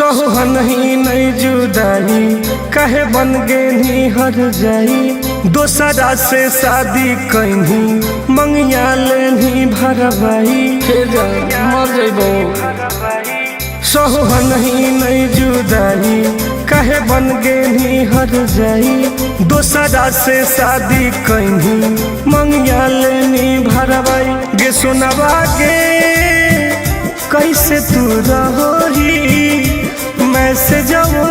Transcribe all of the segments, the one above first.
सोहन ही नहीं जुदाई कहे बन गे नी हर जाई दोसरा से शादी कहीं मंगिया लेनी भरवाई मर जइबो। सोहन ही नहीं जुदाई कहे बन गे नी हर जाई दोसरा से शादी कहीं मंगिया लेनी भरवाई गे सुनवा गे कैसे तू रहोही मैसेजवो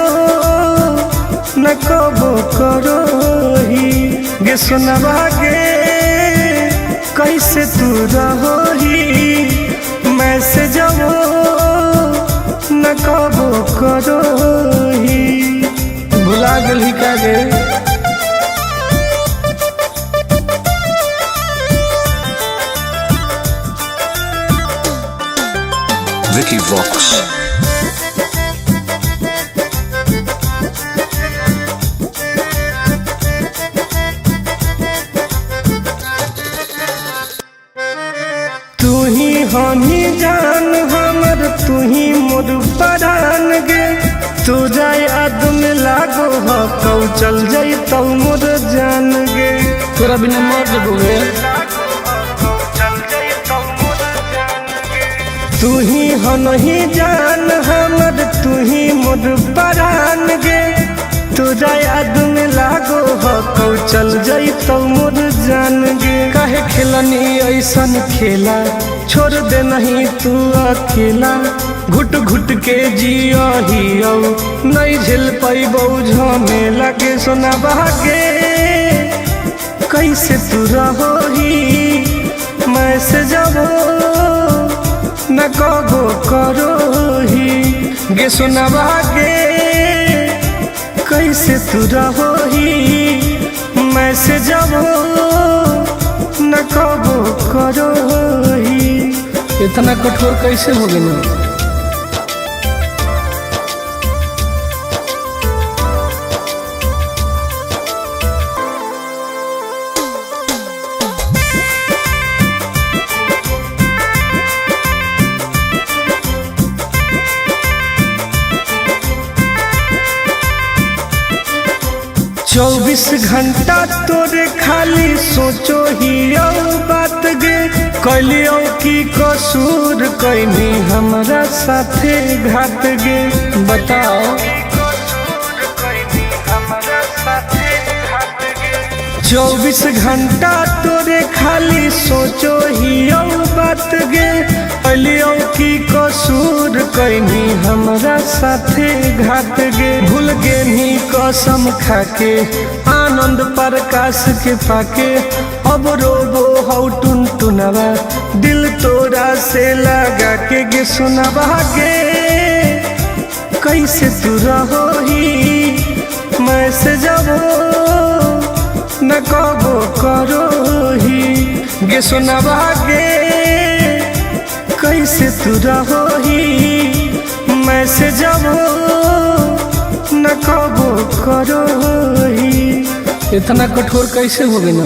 न कबो करोही गे सुनवा गे कैसे तू रहोही मैसेजवो न कबो करोही भुला गेली का गे। Vicky Vox. तू ही हनी जान हमर तू ही मोर परान गे तू जाए याद में लागो हो कौ चल जाई तो मोर जान गे तोरा बिना मर जबोगे। तू ही हनही जान हमर तू ही मोर परान गे तू जाए याद में लागो हो कौ चल जाई तो मोर जान गे। काहे खेलनी ऐसन खेला छोड़ दे नहीं तू अकेला घुट घुट के जियो हियो नहीं झेल पैबो झमेला के सोना बहागे कैसे तू रहोही मैसेजवो न कबो करोही गे सुनवा गे कैसे तू रहोही मैसेजवो न कबो करोही। इतना कठोर कैसे हो गए। 24 घंटा तोरे खाली सोचो ही बात गे कलियो की कसूर कैनी हमरा साथे घात गे बताओ। 24 घंटा तोरे खाली सोचो ही बात गे कलियो की कसूर कैनी हमरा साथे घात गे भूल गे नी कसम खाके आनंद प्रकाश के पाके अब रोबो हौ टुन टुनवा दिल तोरा से लगा के गे सुनवा गे कैसे तू रहोही मैसेजवो न कबो करोही गे सुनवा गे कैसे तू रहोही मैसेजवो न कबो करोही। इतना कठोर कैसे हो गए ना।